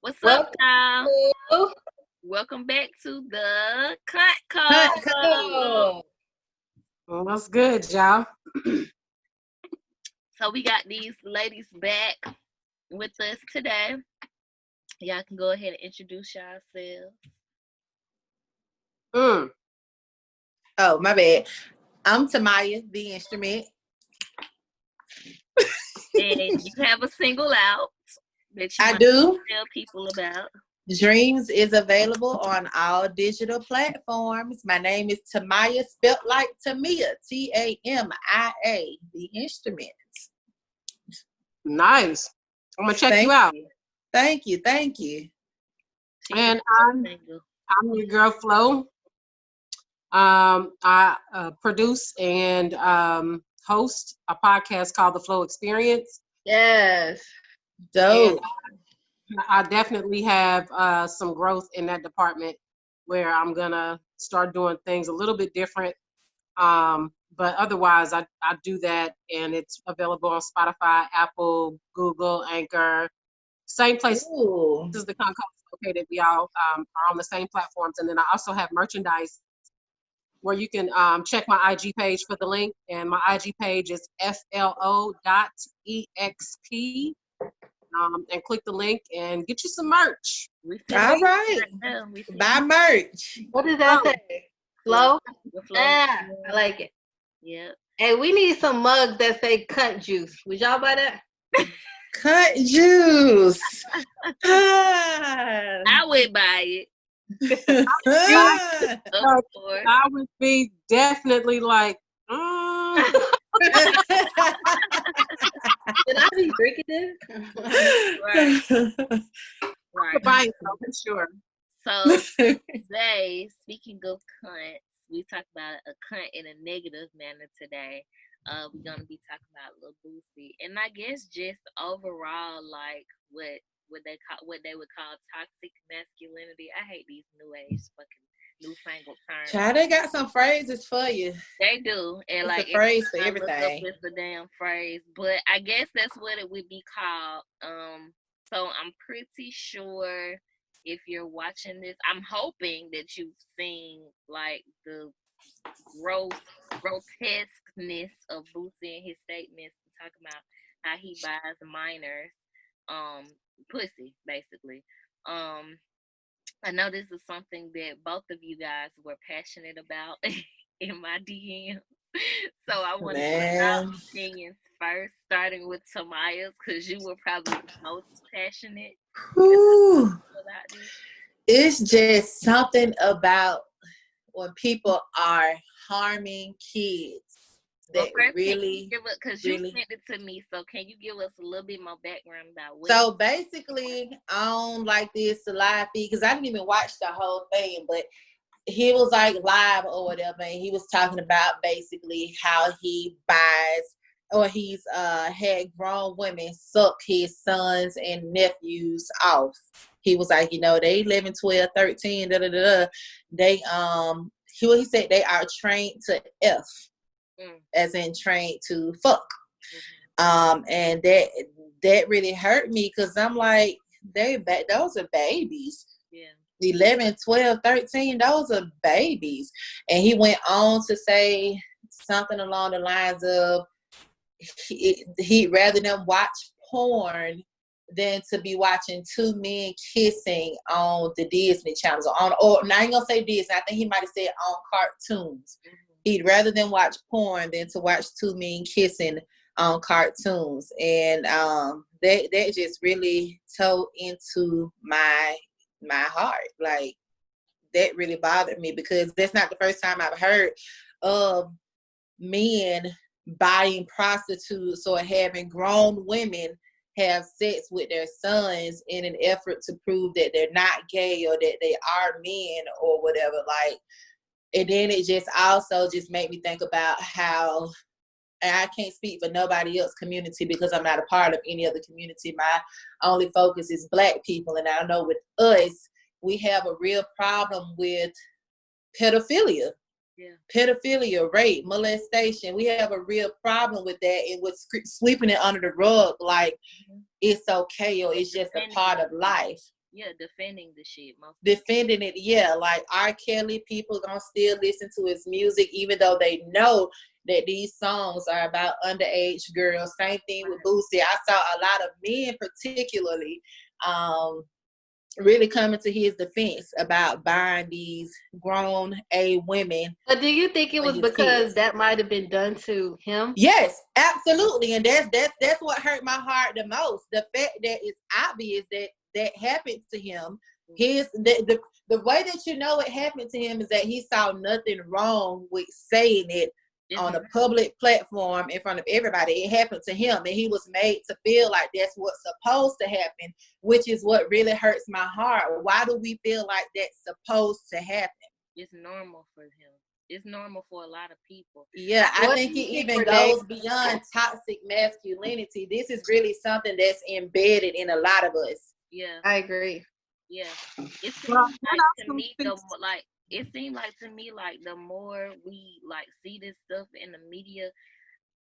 What's up, Welcome y'all? to Welcome back to the Cut Hunt Code. Code. What's good, y'all? So we got these ladies back with us today. Y'all can go ahead and introduce yourselves. Oh, my bad. I'm Tamaya, the instrument. And you have a single out that you I might do. tell people about. Dreams is available on all digital platforms. My name is Tamaya, spelt like Tamia, Tamia, the instrument. Nice. I'm gonna check Thank you out. you. Thank you. Thank you. She And is a I'm single. your girl Flo. I produce and host a podcast called The Flow Experience. Yes. And Dope. I definitely have some growth in that department where I'm gonna start doing things a little bit different. But otherwise, I do that, and it's available on Spotify, Apple, Google, Anchor, same place Ooh. as the Conco's located. We all are on the same platforms, and then I also have merchandise where you can check my IG page for the link, and my IG page is flo.exp. And click the link and get you some merch. All right. Buy merch. What does that say? Flow? The Flow. Ah, I like it. Yeah. Hey, we need some mugs that say cut juice. Would y'all buy that? Cut juice. Ah. I would buy it. Of course. I would be definitely like, Did I be drinking this? Right. buying for sure. So today, speaking of cunts, we talk about a cunt in a negative manner today. We're gonna be talking about Lil Boosie, and I guess just overall, like what they would call toxic masculinity. I hate these new age fucking newfangled terms. Child, they got some phrases for you. They do, and It's like a phrase for I look up, everything. it's the damn phrase, but I guess that's what it would be called. So I'm pretty sure if you're watching this, I'm hoping that you've seen like the grotesqueness of Boosie and his statements talking about how he buys minors, pussy, basically. I know this is something that both of you guys were passionate about in my DM. So I want to get our Man, opinions first, starting with Tamaya's, because you were probably the most passionate whew. about this. It's just something about when people are harming kids Well, that first, really, because you really. sent it to me, so can you give us a little bit more background about what? So basically, on like this live feed, because I didn't even watch the whole thing, but he was like live or whatever, and he was talking about basically how he buys or he's had grown women suck his sons and nephews off. He was like, they 11, 12, 13, da da da. They he said they are trained to F, as in trained to fuck. And that really hurt me because I'm like, those are babies. Yeah. 11, 12, 13, those are babies. And he went on to say something along the lines of he rather than watch porn than to be watching two men kissing on the Disney channels or I ain't gonna say Disney, I think he might have said on cartoons. He'd rather than watch porn than to watch two men kissing on cartoons. And that just really tore into my heart. Like, that really bothered me because that's not the first time I've heard of men buying prostitutes or having grown women have sex with their sons in an effort to prove that they're not gay or that they are men or whatever. Like, and then it just also just made me think about how, and I can't speak for nobody else community because I'm not a part of any other community. My only focus is Black people. And I know with us, we have a real problem with pedophilia. Yeah. Pedophilia, rape, molestation. We have a real problem with that, and with sweeping it under the rug like it's okay or it's just a part of life. Yeah, defending the shit. Defending it, yeah. Like R. Kelly, people gonna still listen to his music, even though they know that these songs are about underage girls. Same thing with Boosie. I saw a lot of men, particularly, really coming to his defense about buying these grown women. But do you think it for was his because kids. that might have been done to him? Yes, absolutely, and that's what hurt my heart the most. The fact that it's obvious that happened to him. The way that you know it happened to him is that he saw nothing wrong with saying it on a public platform in front of everybody. It happened to him, and he was made to feel like that's what's supposed to happen, which is what really hurts my heart. Why do we feel like that's supposed to happen? It's normal for him. It's normal for a lot of people. Yeah, I think it even goes beyond toxic masculinity. This is really something that's embedded in a lot of us. Yeah, I agree. Yeah, it seems like to me it seemed like to me like the more we like see this stuff in the media,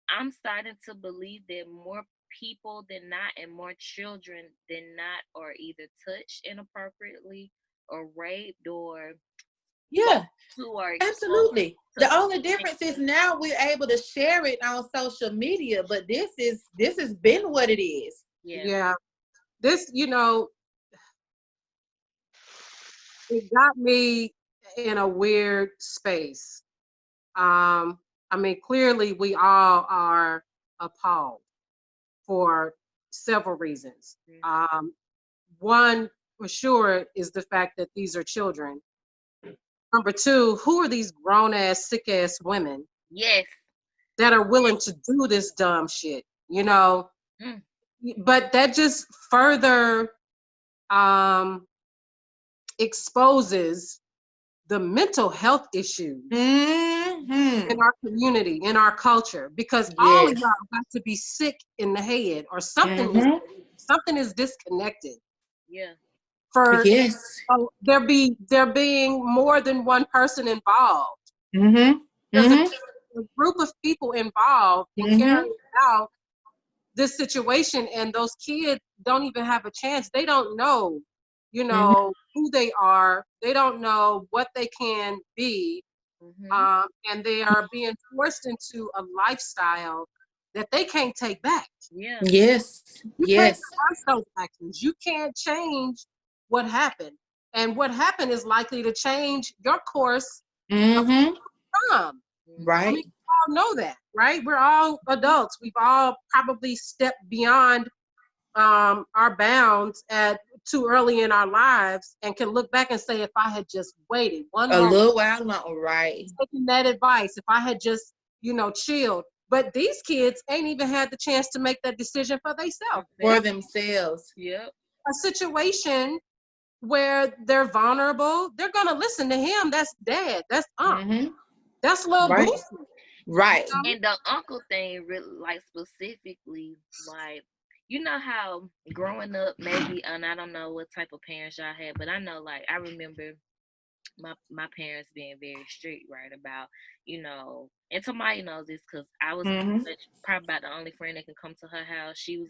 I'm starting to believe that more people than not and more children than not are either touched inappropriately or raped or yeah, or absolutely. The only difference is now we're able to share it on social media, but this has been what it is. Yeah. This, it got me in a weird space. I mean, clearly we all are appalled for several reasons. One, for sure, is the fact that these are children. Number two, who are these grown-ass, sick-ass women? Yes. That are willing to do this dumb shit, But that just further exposes the mental health issues in our community, in our culture, because all of y'all got to be sick in the head or something. Something is disconnected. Yeah. For there being more than one person involved. There's a group of people involved in carrying out this situation, and those kids don't even have a chance. They don't know, who they are. They don't know what they can be. And they are being forced into a lifestyle that they can't take back. Yeah. Yes. You can't reverse those actions. You can't change what happened. And what happened is likely to change your course of time. Right. I mean, we all know that, right? We're all adults. We've all probably stepped beyond our bounds at too early in our lives and can look back and say, if I had just waited one moment, little while longer, right? Taking that advice, if I had just, chilled. But these kids ain't even had the chance to make that decision for themselves. Yeah. A situation where they're vulnerable, they're gonna listen to him. That's dad. That's aunt. That's little Boosie. Right. And the uncle thing, really, like specifically, like, you know how growing up, maybe, and I don't know what type of parents y'all had, but I know, like, I remember my parents being very strict, right, about, and Tamaya knows this because I was probably about the only friend that can come to her house. She was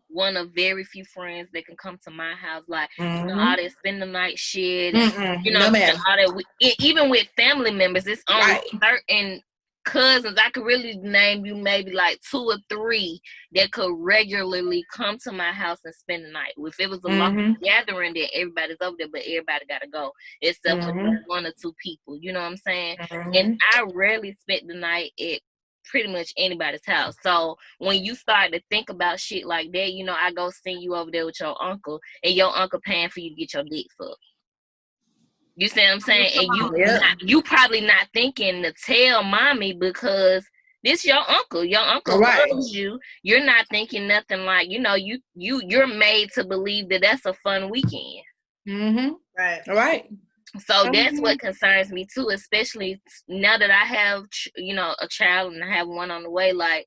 one of very few friends that can come to my house, like, all that spend the night shit, and, all that. Even with family members, it's only certain cousins I could really name you maybe like 2 or 3 that could regularly come to my house and spend the night. If it was a long gathering, then everybody's over there, but everybody gotta go except for 1 or 2 people. You know what I'm saying? And I rarely spent the night at pretty much anybody's house. So when you start to think about shit like that, I go send you over there with your uncle, and your uncle paying for you to get your dick sucked. You see what I'm saying? And you probably not thinking to tell mommy because this your uncle. Your uncle loves you. You're not thinking nothing like, you're made to believe that that's a fun weekend. Right. So that's what concerns me too, especially now that I have, a child and I have one on the way. Like,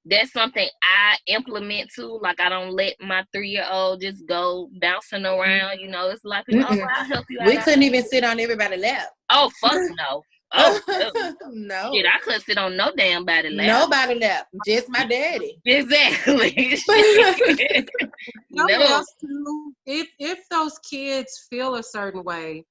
that's something I implement too. Like, I don't let my 3-year-old just go bouncing around. It's like, I'll help you out. We couldn't even sit on everybody's lap. Oh, fuck no. Oh, no. Shit, I couldn't sit on no damn body lap. Nobody lap. Just my daddy. Exactly. No. If those kids feel a certain way,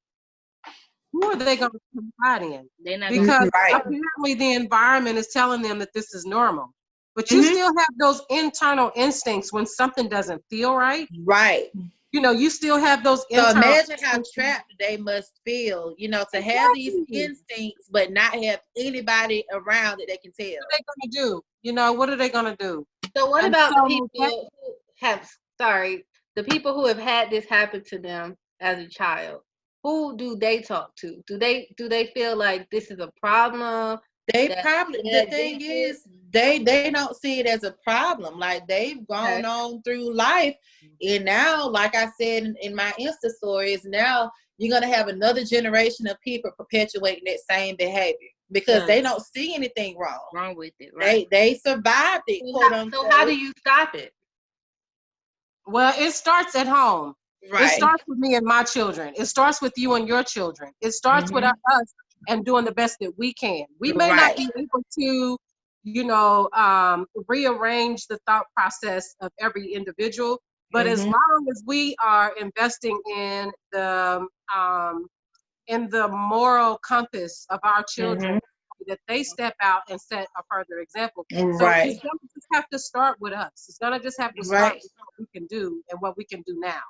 who are they going to confide in? They're not Because Right. apparently the environment is telling them that this is normal. But you Mhm. still have those internal instincts when something doesn't feel right. Right. You know, you still have those So internal imagine how instincts. trapped they must feel, you know, to have these Exactly. instincts but not have anybody around that they can tell. What are they going to do? You know, what are they going to do? So what And about the so people who have, sorry, the people who have had this happen to them as a child? Who do they talk to? Do they feel like this is a problem? They That probably, the dad thing did this? is, they don't see it as a problem. Like, they've gone Okay. on through life, and now, like I said in my Insta stories, now you're gonna have another generation of people perpetuating that same behavior because Yeah. they don't see anything wrong with it, right? They survived it, So quote so how do unquote. you stop it? Well, it starts at home. It Right. starts with me and my children. It starts with you and your children. It starts with Mhm. us and doing the best that we can. We may not Right. be able to, you know, rearrange the thought process of every individual, but as Mhm. long as we are investing in the moral compass of our children, Mhm. that they step out and set a further example. So it's Right. going to just have to start with us. It's going to just have to start Right. with what we can do and what we can do now.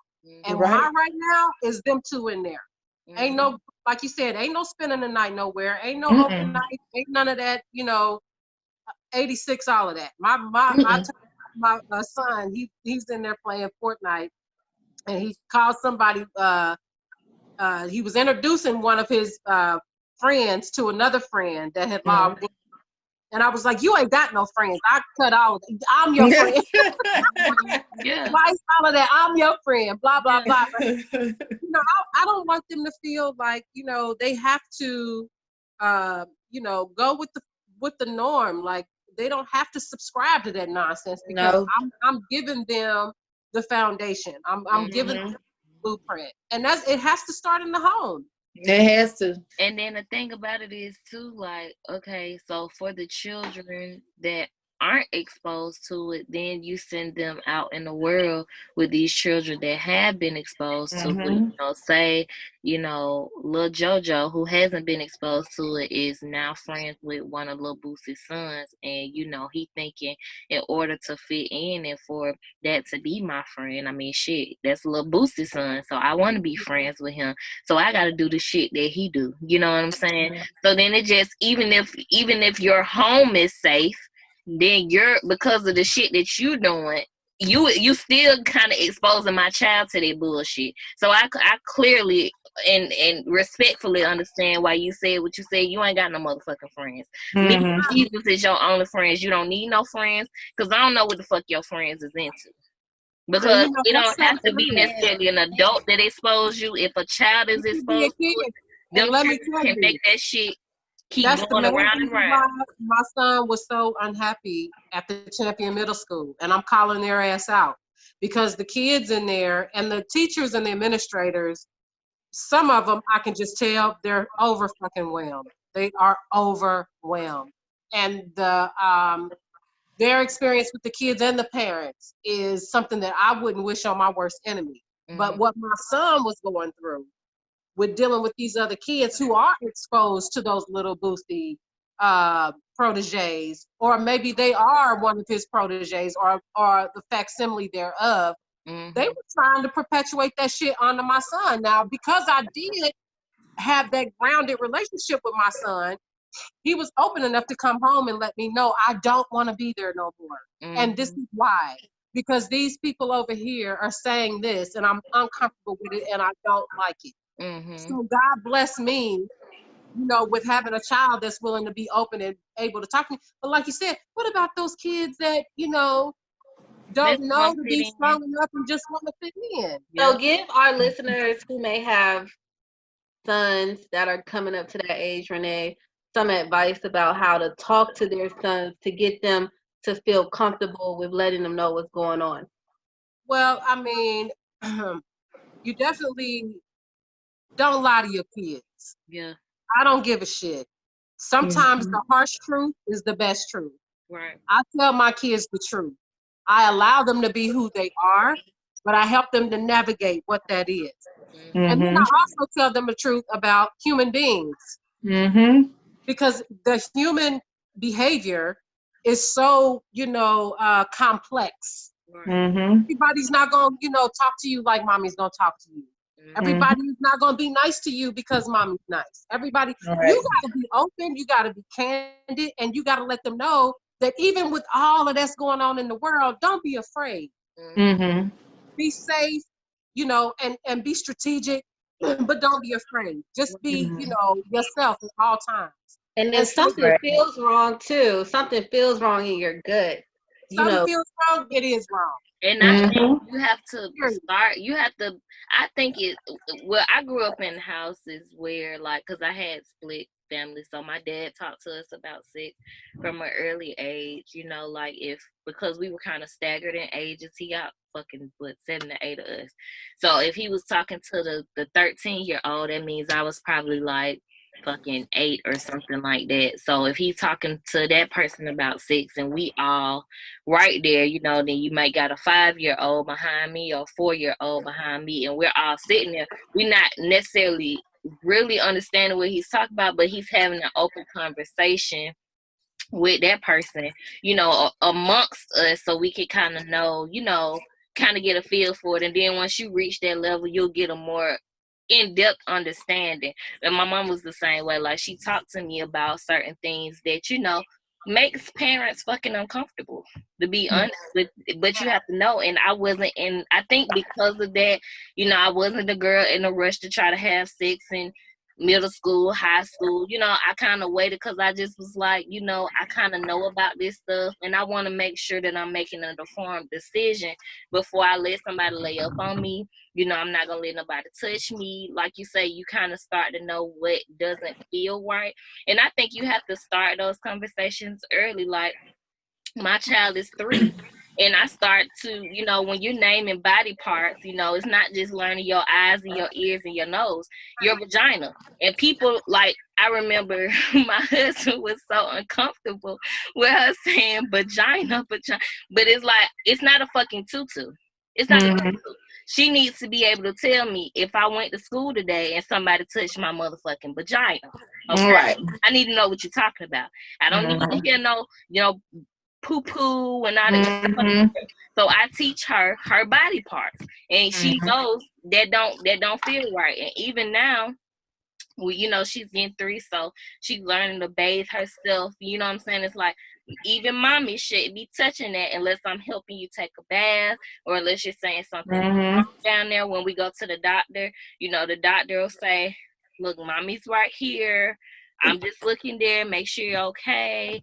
And Mm-hmm. Right. my right now is them two in there. Ain't Mm-hmm. no, like you said, ain't no spending the night nowhere. Ain't no Mm-mm. overnight. Ain't none of that, you know, 86, all of that. Mm-mm. My son, he's in there playing Fortnite, and he called somebody, he was introducing one of his friends to another friend that had logged in. And I was like, you ain't got no friends. I cut all of them. I'm your friend. Yeah. Slice all of that. I'm your friend. Blah, blah, Yeah. blah. But, you know, I don't want them to feel like, you know, they have to, you know, go with the norm. Like, they don't have to subscribe to that nonsense because No. I'm giving them the foundation. I'm giving them Mhm. the blueprint. And it has to start in the home. It has to. And then the thing about it is too, like, okay, so for the children that aren't exposed to it, then you send them out in the world with these children that have been exposed to it. Mhm. Say, little JoJo, who hasn't been exposed to it, is now friends with one of little Boosie's sons, and he thinking in order to fit in and for that to be my friend, I mean, shit, that's little Boosie's son, so I want to be friends with him. So I got to do the shit that he do. You know what I'm saying? So then it just, even if your home is safe, then because of the shit that you doing, you still kind of exposing my child to that bullshit. So I clearly and respectfully understand why you said what you said. You ain't got no motherfucking friends. Me and Mhm. Jesus is your only friends. You don't need no friends, because I don't know what the fuck your friends is into. And Because you know, it that's don't so have to be true. necessarily an adult that expose you. If a child is It could be a exposed to it, kid. And them let me children tell can make you, that shit keep that's the going main around and reason around. why my son was so unhappy at the Champion Middle School. And I'm calling their ass out because the kids in there and the teachers and the administrators, some of them I can just tell they're over fucking whelmed. They are overwhelmed. And their experience with the kids and the parents is something that I wouldn't wish on my worst enemy. But what my son was going through with dealing with these other kids who are exposed to those little Boosie proteges, or maybe they are one of his proteges or the facsimile thereof. They were trying to perpetuate that shit onto my son. Now, because I did have that grounded relationship with my son, he was open enough to come home and let me know I don't want to be there no more. And this is why. Because these people over here are saying this and I'm uncomfortable with it and I don't like it. So God bless me, with having a child that's willing to be open and able to talk to me. But like you said, what about those kids that, That's don't know gonna to fit be in. strong enough and just want to fit in? Yeah. So give our listeners who may have sons that are coming up to that age, Renee, some advice about how to talk to their sons to get them to feel comfortable with letting them know what's going on. Well, I mean, you definitely don't lie to your kids. Yeah. I don't give a shit. Sometimes Mhm. the harsh truth is the best truth. Right. I tell my kids the truth. I allow them to be who they are. but I help them to navigate what that is. Mm-hmm. And then I also tell them the truth about human beings. Mm-hmm. Because the human behavior is so, complex. Right. Mm-hmm. Everybody's not going to, talk to you like mommy's going to talk to you. Mm-hmm. Everybody's not going to be nice to you because mommy's nice. Everybody, Right. you got to be open, you got to be candid, and you got to let them know that even with all of that's going on in the world, don't be afraid. Mm-hmm. Be safe, and be strategic, but don't be afraid. Just be, yourself at all times. And if And say, something feels wrong too, something feels wrong in your gut, something feels wrong, it is wrong. And I think Mm-hmm. you have to start, I think well, I grew up in houses where, like, because I had split families, so my dad talked to us about sex from an early age, like, because we were kind of staggered in ages, he got fucking, 7 to 8 of us. So if he was talking to the 13-year-old, that means I was probably like fucking 8 or something like that. So if he's talking to that person about sex and we all right there, then you might got a 5-year-old behind me or 4-year-old behind me, and we're all sitting there. We're not necessarily really understanding what he's talking about, but he's having an open conversation with that person, amongst us, so we can kind of know, kind of get a feel for it. And then once you reach that level, you'll get a more in-depth understanding. And my mom was the same way. Like, she talked to me about certain things that makes parents fucking uncomfortable, to be honest. But you have to know. And I think because of that, I wasn't the girl in a rush to try to have sex in middle school, high school. I kind of waited because I just was like, I kind of know about this stuff, and I want to make sure that I'm making an informed decision before I let somebody lay up on me. I'm not gonna let nobody touch me. Like you say, you kind of start to know what doesn't feel right. And I think you have to start those conversations early. Like, my child is 3, and I start to, when you're naming body parts, it's not just learning your eyes and your ears and your nose, your vagina. And people, like, I remember my husband was so uncomfortable with her saying vagina, but it's like, it's not a fucking tutu. It's not a tutu. She needs to be able to tell me if I went to school today and somebody touched my motherfucking vagina. Okay? Right. I need to know what you're talking about. I don't need to hear no, poo-poo and all that. So I teach her body parts, and she knows that don't feel right. And even now, well, she's getting 3, so she's learning to bathe herself. You know what I'm saying? It's like, even mommy shouldn't be touching that unless I'm helping you take a bath, or unless you're saying something wrong down there. When we go to the doctor, the doctor will say, look, mommy's right here. I'm just looking there. Make sure you're okay.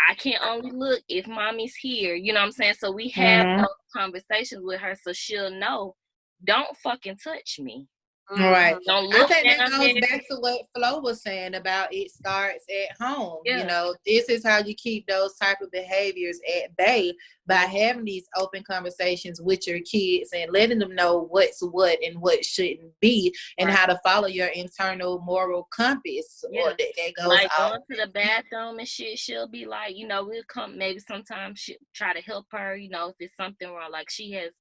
I can only look if mommy's here. You know what I'm saying? So we have those conversations with her, so she'll know, don't fucking touch me. Right. Don't I look think that down goes there. back to what Flo was saying about it starts at home. Yeah. This is how you keep those type of behaviors at bay, by having these open conversations with your kids and letting them know what's what and what shouldn't be, and how to follow your internal moral compass. Or that goes like off. going to the bathroom and shit. She'll be like, we'll come, maybe sometimes she try to help her, if it's something wrong, like she has,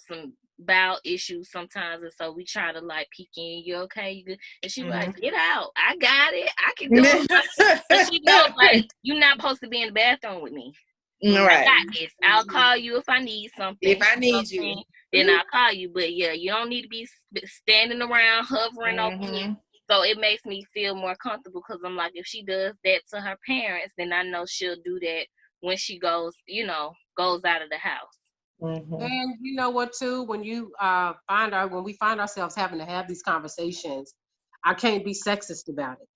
some bowel issues sometimes, and so we try to like peek in. You okay? You good? And she like, get out, I got it, I can do it. But she knows, like, you're not supposed to be in the bathroom with me. Right. I got this. I'll call you if I need something. If I need you, then I'll call you. But yeah, you don't need to be standing around hovering over me. So it makes me feel more comfortable, because I'm like, if she does that to her parents, then I know she'll do that when she goes, goes out of the house. And you know what, too, when you when we find ourselves having to have these conversations, I can't be sexist about it.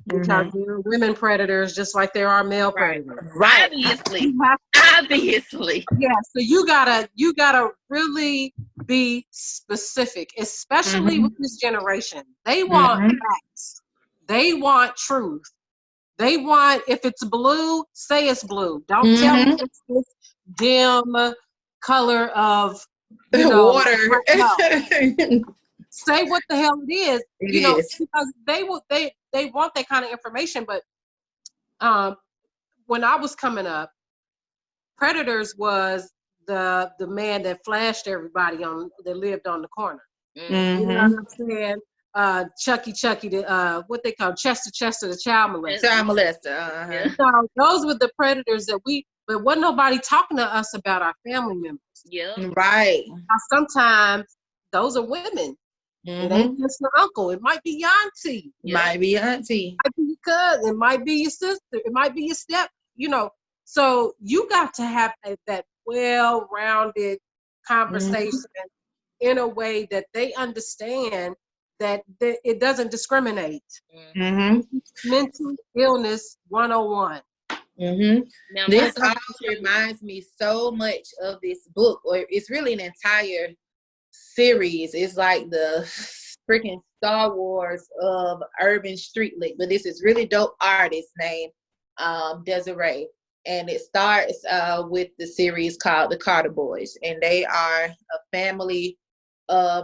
Because there are women predators just like there are male predators. Right. Obviously. Yeah, so you gotta really be specific, especially with this generation. They want facts. They want truth. They want, if it's blue, say it's blue. Don't tell me it's this dim color of water. Say what the hell it is. Is. Because they want that kind of information. But when I was coming up, predators was the man that flashed everybody that lived on the corner. Mm. You know what I'm saying? Chucky, what they call Chester, the child molester. Child molester. Yeah. So those were the predators but wasn't nobody talking to us about our family members. Yeah. Right. Sometimes those are women. It ain't just your uncle. It might be your auntie. Might be your auntie. It might be your cousin. It might be your sister. It might be your step. So you got to have that well-rounded conversation in a way that they understand that it doesn't discriminate. Mental illness 101. Now, This also reminds me so much of this book, or it's really an entire series. It's like the freaking Star Wars of urban street lit, but this is really dope artist named Desiree, and it starts with the series called The Carter Boys, and they are a family of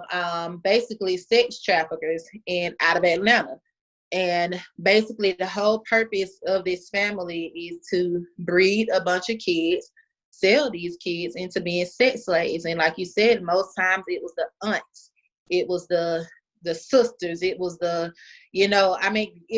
basically sex traffickers out of Atlanta. And basically the whole purpose of this family is to breed a bunch of kids, sell these kids into being sex slaves. And like you said, most times it was the aunts, it was the sisters, it was it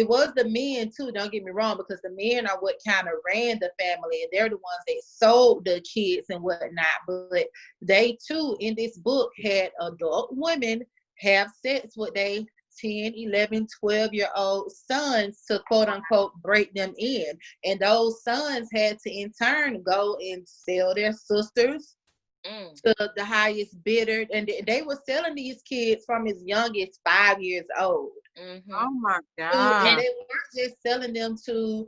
was the men too, don't get me wrong, because the men are what kind of ran the family, and they're the ones that sold the kids and whatnot. But they too, in this book, had adult women have sex with they 10, 11, 12-year-old sons to quote unquote break them in. And those sons had to in turn go and sell their sisters to the highest bidder. And they were selling these kids from as young as 5 years old. Oh my God. And they weren't just selling them to,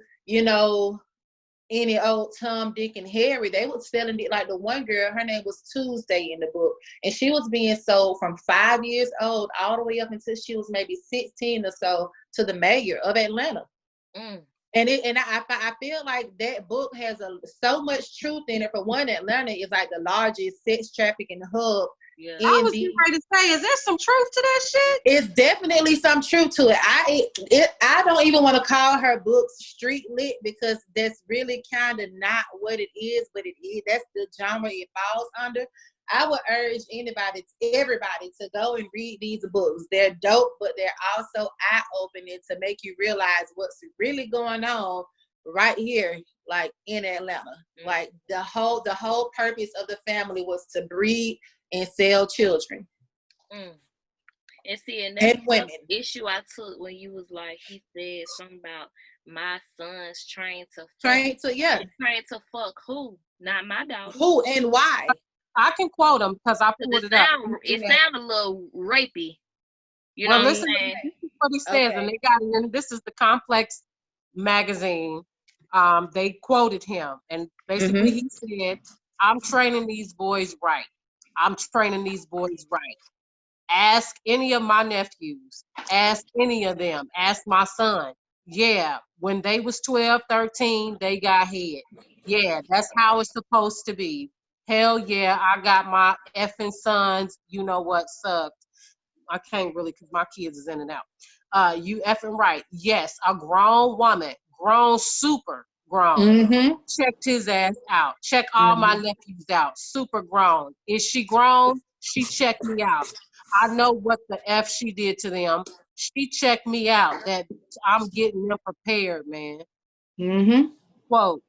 any old Tom, Dick, and Harry. They were selling it, like the one girl, her name was Tuesday in the book, and she was being sold from 5 years old all the way up until she was maybe 16 or so to the mayor of Atlanta. And I feel like that book has so much truth in it. For one, Atlanta is like the largest sex trafficking hub. Yeah. I was getting ready to say, is there some truth to that shit? It's definitely some truth to it. I don't even want to call her books street lit, because that's really kind of not what it is, but it is. That's the genre it falls under. I would urge everybody to go and read these books. They're dope, but they're also eye-opening to make you realize what's really going on right here, like in Atlanta. Like the whole purpose of the family was to breed and sell children. And see, and that's women. The issue I took when you was like, he said something about my son's trained to fuck who? Not my daughter. Who and why? I can quote him because I pulled it up. It sounded a little rapey. You know what I'm saying? This is what he says, and they got it in. This is the Complex magazine. They quoted him, and basically he said, "I'm training these boys right. I'm training these boys right. Ask any of my nephews. Ask any of them. Ask my son. Yeah, when they was 12, 13, they got head. Yeah, that's how it's supposed to be. Hell yeah, I got my effing sons, you know what, sucked. I can't really, because my kids is in and out. You effing right. Yes, a grown woman, super grown, checked his ass out. Check all my nephews out, super grown. Is she grown? She checked me out. I know what the F she did to them. She checked me out. That I'm getting them prepared, man. Quote.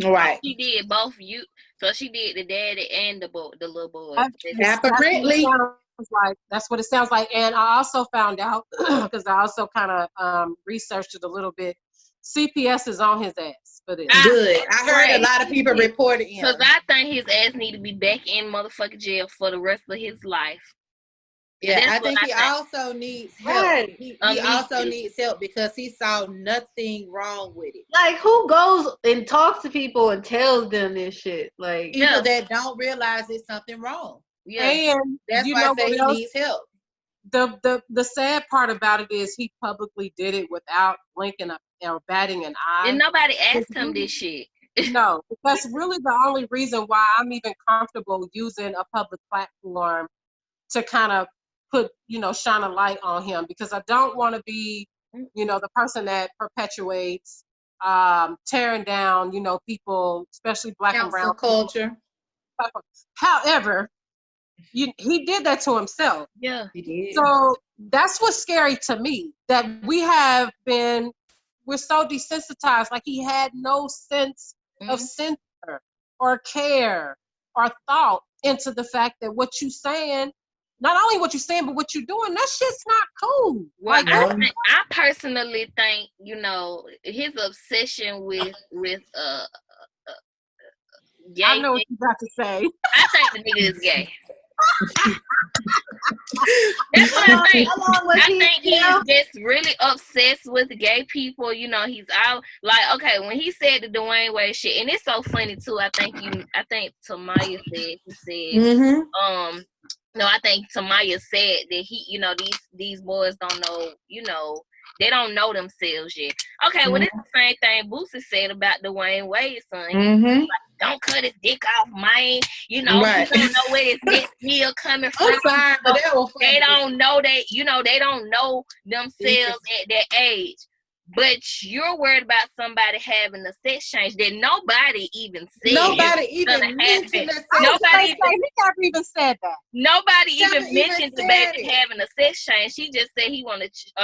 Right. She did both you. So she did the daddy and the little boy. Apparently. That's what it sounds like. And I also found out, because I also kind of researched it a little bit, CPS is on his ass for this. Good. I heard a lot of people reporting him. Because I think his ass need to be back in motherfucking jail for the rest of his life. Yeah, I think he also needs help. Right. He also needs help because he saw nothing wrong with it. Like, who goes and talks to people and tells them this shit? Like, people that don't realize there's something wrong. Yeah, and that's why I say he needs help. The sad part about it is he publicly did it without blinking or batting an eye. And nobody asked him this shit. No, that's really the only reason why I'm even comfortable using a public platform to kind of shine a light on him, because I don't want to be, the person that perpetuates tearing down, people, especially black and brown culture. However, he did that to himself. Yeah. He did. So that's what's scary to me, that we're so desensitized, like he had no sense of censor or care or thought into the fact that what you saying, not only what you're saying, but what you're doing, that shit's not cool. Well, Like, I personally think, his obsession with gay. I know what you're about to say. I think the nigga is gay. That's what I think. I think he's just really obsessed with gay people. He's out like, okay, when he said the Dwayne Wade shit, and it's so funny too. I think Tamaya said, no, I think Tamaya said that these boys don't know, they don't know themselves yet. Okay, well, it's the same thing Boosie said about Dwayne Wade's son. Like, don't cut his dick off, man. Right. He don't know where his next meal coming from. I'm sorry, but that was funny. They don't know that, they don't know themselves at that age. But you're worried about somebody having a sex change that nobody even said. Nobody even mentioned that. He never even said that. Nobody even mentioned the baby having a sex change. She just said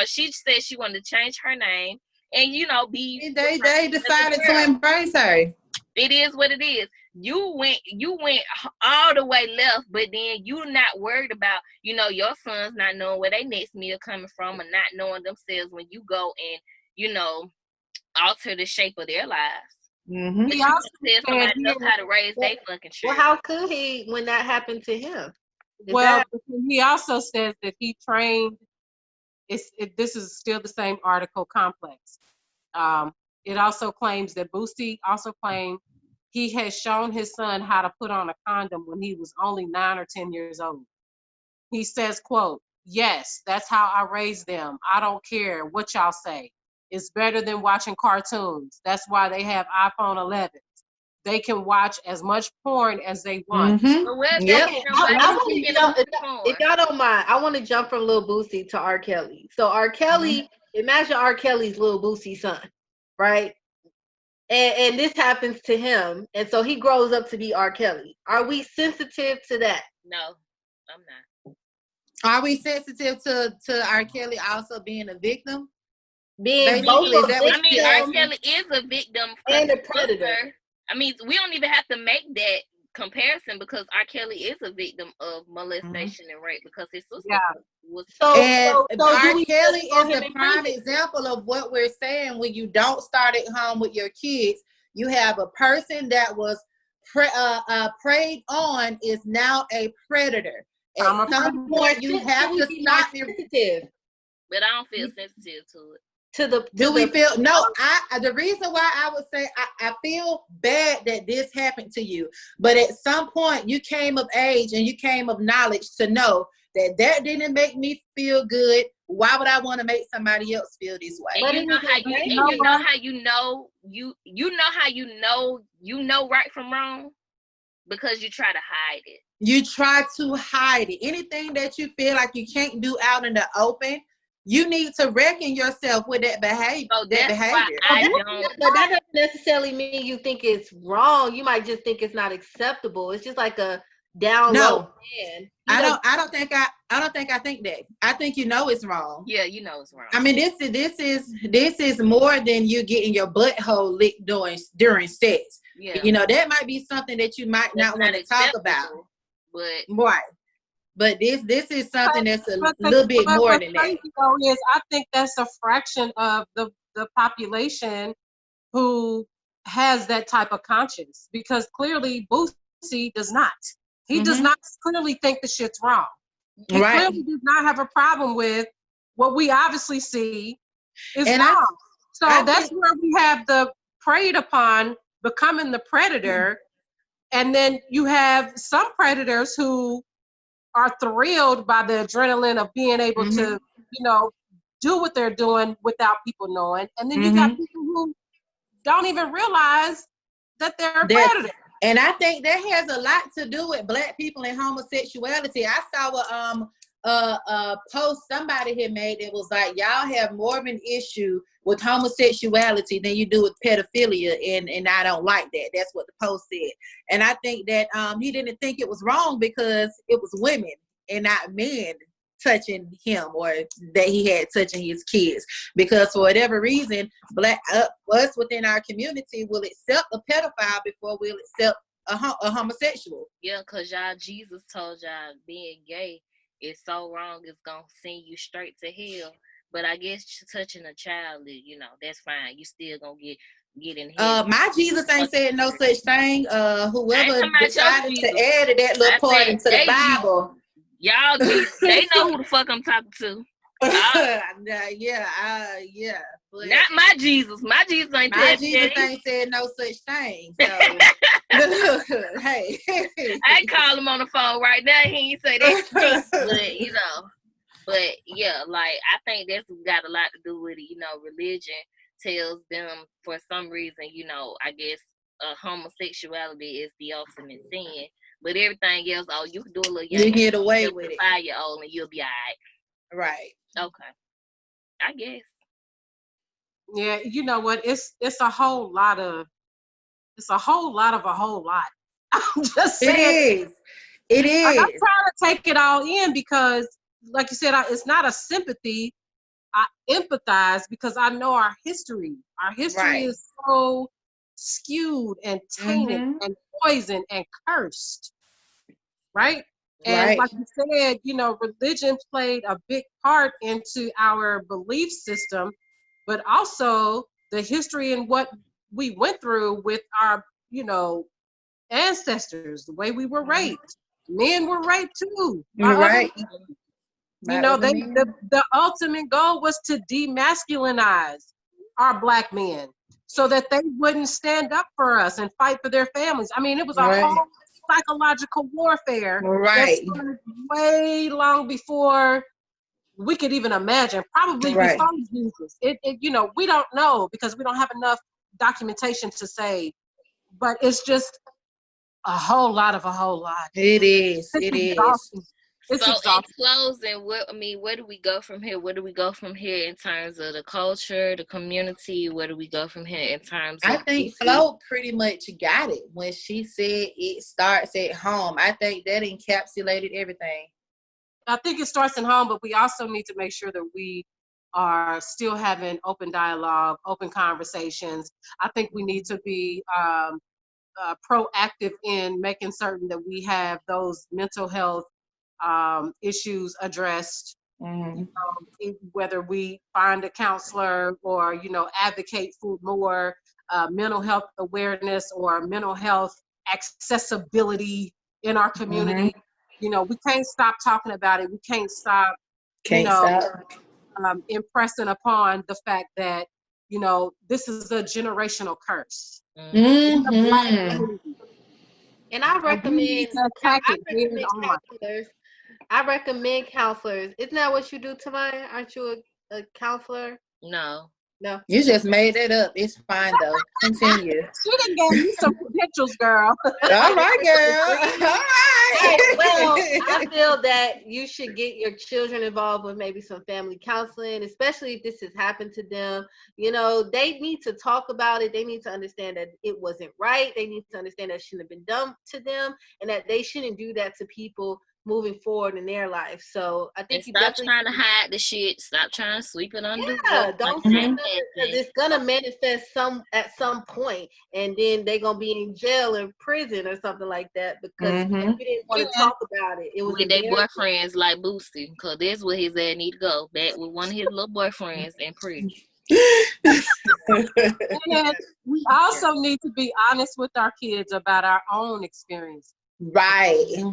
she said she wanted to change her name and be. They decided to embrace her. It is what it is. You went all the way left, but then you're not worried about your sons not knowing where their next meal coming from or not knowing themselves when you go and alter the shape of their lives. He also said somebody knows how to raise their fucking shit. Well, how could he when that happened to him? He also says that he trained. This is still the same article complex. It also claims that Boosie also claimed he had shown his son how to put on a condom when he was only 9 or 10 years old. He says, quote, "Yes, that's how I raised them. I don't care what y'all say. It's better than watching cartoons. That's why they have iPhone 11s. They can watch as much porn as they want." If y'all don't mind, I want to jump from Lil Boosie to R. Kelly. So R. Kelly, imagine R. Kelly's Lil Boosie son, right? And this happens to him, and so he grows up to be R. Kelly. Are we sensitive to that? No, I'm not. Are we sensitive to R. Kelly also being a victim? R. Kelly is a victim and a predator. I mean, we don't even have to make that comparison because R. Kelly is a victim of molestation and rape because his sister was. So R. Kelly is a prime example of what we're saying. When you don't start at home with your kids, you have a person that was preyed on is now a predator. At some point, you have to stop sensitive. But I don't feel sensitive to it. The reason why I would say I feel bad that this happened to you, but at some point you came of age and you came of knowledge to know that didn't make me feel good. Why would I want to make somebody else feel this way? And you know how you know right from wrong? Because you try to hide it. You try to hide it. Anything that you feel like you can't do out in the open, you need to reckon yourself with that behavior. But that doesn't necessarily mean you think it's wrong. You might just think it's not acceptable. It's just like a down low man. I don't think I think that. I think it's wrong. Yeah, it's wrong. I mean, this is more than you getting your butthole licked during sex. Yeah. That might be something that you might not want to talk about. But this is something that's a little bit more than that. Is I think that's a fraction of the population who has that type of conscience, because clearly Boosie does not. He does not clearly think the shit's wrong. He clearly does not have a problem with what we obviously see is wrong. That's where we have the preyed upon becoming the predator. And then you have some predators who are thrilled by the adrenaline of being able to, do what they're doing without people knowing. And then you got people who don't even realize that they're a predator. And I think that has a lot to do with Black people and homosexuality. I saw post somebody had made that was like, y'all have more of an issue with homosexuality than you do with pedophilia, and I don't like that. That's what the post said. And I think that he didn't think it was wrong because it was women and not men touching him, or that he had touching his kids, because for whatever reason, us within our community will accept a pedophile before we'll accept a homosexual. Yeah, because y'all, Jesus told y'all being gay is so wrong, it's gonna send you straight to hell. But I guess touching a child, you know, that's fine. You still gonna get in hell. My Jesus ain't said no such thing. Whoever decided to add that little part into the Bible. Y'all, they know who the fuck I'm talking to. Yeah. Not my Jesus. My Jesus ain't said no such thing. So, hey, I call him on the phone right now. He ain't say that, but you know, but yeah, like I think that's got a lot to do with it. You know, religion tells them for some reason, you know, I guess homosexuality is the ultimate sin. But everything else, oh, you can do a little young. You get away with it. 5-year-old and you'll be all right. Right. Okay. I guess. Yeah, you know what? It's a whole lot of a whole lot. I'm just saying. It is. I'm trying to take it all in because, like you said, it's not a sympathy. I empathize because I know our history. Our history is so skewed and tainted and poisoned and cursed, right? And like you said, you know, religion played a big part into our belief system, but also the history and what we went through with our, you know, ancestors, the way we were raped. Men were raped too. Right. You know, the ultimate goal was to demasculinize our Black men so that they wouldn't stand up for us and fight for their families. I mean, it was a whole psychological warfare that started way long before we could even imagine, probably before Jesus. It you know, we don't know because we don't have enough documentation to say, but it's just a whole lot. It is. It is. It's so exhausting. In closing, where do we go from here? Where do we go from here in terms of the culture, the community? Where do we go from here in terms of... I think Flo pretty much got it when she said it starts at home. I think that encapsulated everything. I think it starts at home, but we also need to make sure that we are still having open dialogue, open conversations. I think we need to be proactive in making certain that we have those mental health issues addressed, whether we find a counselor or, you know, advocate for more mental health awareness or mental health accessibility in our community. You know, we can't stop talking about it. We can't stop, impressing upon the fact that, you know, this is a generational curse. And I recommend counselors. I recommend counselors. Isn't that what you do, Tamaya? Aren't you a counselor? No. You just made it up. It's fine though. Continue. She done gave you some credentials, girl. All right, girl. All right. Well, I feel that you should get your children involved with maybe some family counseling, especially if this has happened to them. You know, they need to talk about it. They need to understand that it wasn't right. They need to understand that it shouldn't have been done to them and that they shouldn't do that to people moving forward in their life. So I think stop trying to hide the shit. Stop trying to sweep it under. Yeah, don't say nothing because it's gonna manifest at some point, and then they're gonna be in jail or prison or something like that because you didn't want to talk about it. It was with their boyfriends like Boosie, because that's where his dad need to go. Back with one of his little boyfriends in prison. And we also need to be honest with our kids about our own experience. Right.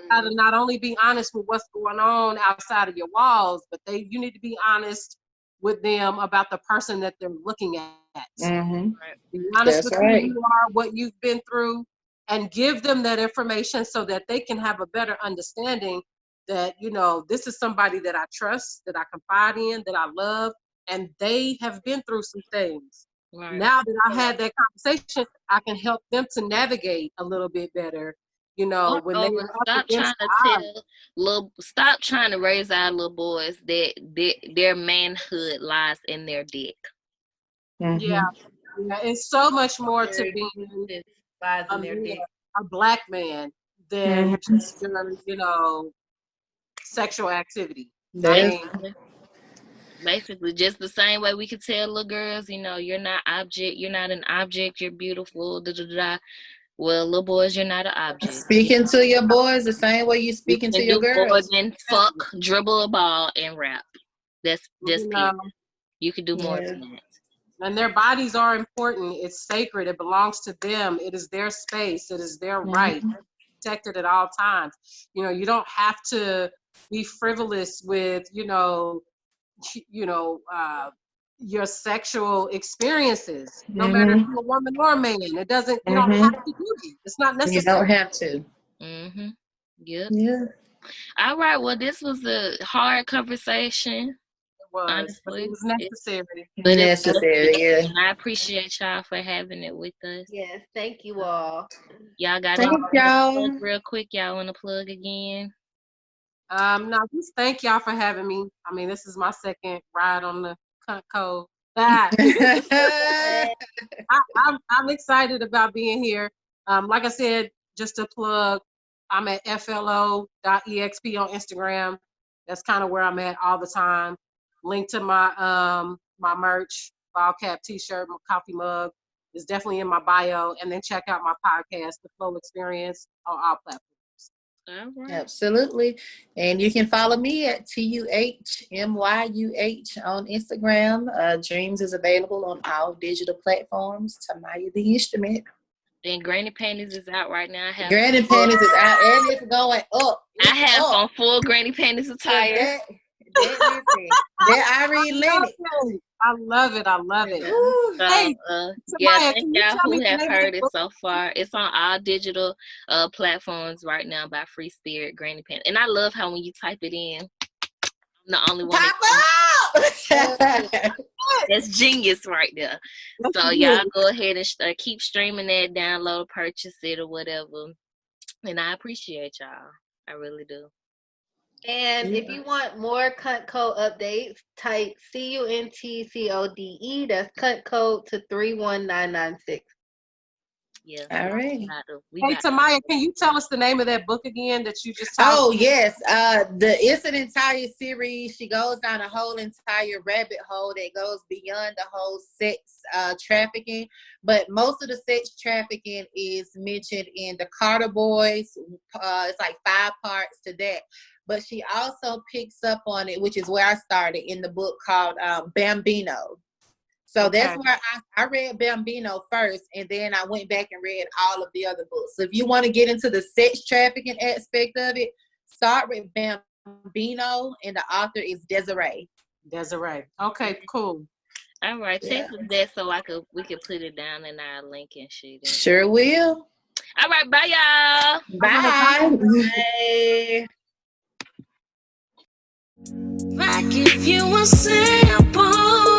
Not only be honest with what's going on outside of your walls, but you need to be honest with them about the person that they're looking at. Be honest with who you are, what you've been through, and give them that information so that they can have a better understanding that, you know, this is somebody that I trust, that I confide in, that I love, and they have been through some things. Now that I had that conversation, I can help them to navigate a little bit better, when they Moreover, are up against the odds. stop trying to raise our little boys that their manhood lies in their dick. Yeah, it's so much more to being in their dick. a black man than just your, sexual activity. Basically, just the same way we could tell little girls, you're not an object, you're beautiful, da da da. Well, little boys, you're not an object. Speaking to your boys the same way you speaking to your girls. More than fuck, dribble a ball, and rap. That's you can do more than that. And their bodies are important. It's sacred. It belongs to them. It is their space. It is their right. Protected at all times. You don't have to be frivolous with, your sexual experiences, no matter if you're a woman or a man. It doesn't, you don't have to do it. It's not necessary. You don't have to. Yep. Yeah. All right. Well, this was a hard conversation. It was. Honestly, but it was necessary. Yeah. And I appreciate y'all for having it with us. Yes, thank you all. Y'all got Thank y'all. Real quick, y'all want to plug again? No, just thank y'all for having me. I mean, this is my second ride on the C.U.N.T code. I'm excited about being here. Like I said, just to plug, I'm at flo.exp on Instagram. That's kind of where I'm at all the time. Link to my my merch, ball cap t-shirt, my coffee mug is definitely in my bio. And then check out my podcast, The Flow Experience, on all platforms. All right. Absolutely. And you can follow me at TUHMYUH on Instagram. Dreams is available on all digital platforms. Tamaya the Instrument. And Granny Panties is out right now. Granny Panties is out and it's going up. I have on full Granny Panties attire. That Irene Lennox. I love it. So, hey, thank y'all who have heard it so far. It's on all digital platforms right now by Free Spirit Granny Panties. And I love how when you type it in, I'm the only one. That's genius right there. So y'all go ahead and keep streaming that, download, purchase it, or whatever. And I appreciate y'all. I really do. And if you want more C.U.N.T code updates, type C.U.N.T.CODE. That's C.U.N.T code to 31996. Yeah. All right. Hey, Tamaya, can you tell us the name of that book again that you just talked about? Yes. It's an entire series. She goes down a whole entire rabbit hole that goes beyond the whole sex trafficking. But most of the sex trafficking is mentioned in the Carter Boys. It's like 5 parts to that. But she also picks up on it, which is where I started, in the book called Bambino. So that's where I read Bambino first, and then I went back and read all of the other books. So if you want to get into the sex trafficking aspect of it, start with Bambino, and the author is Desiree. Okay, cool. All right, text us that so we could put it down in our link and shit. Sure will. All right, bye y'all. Bye. Bye. If I give you a sample.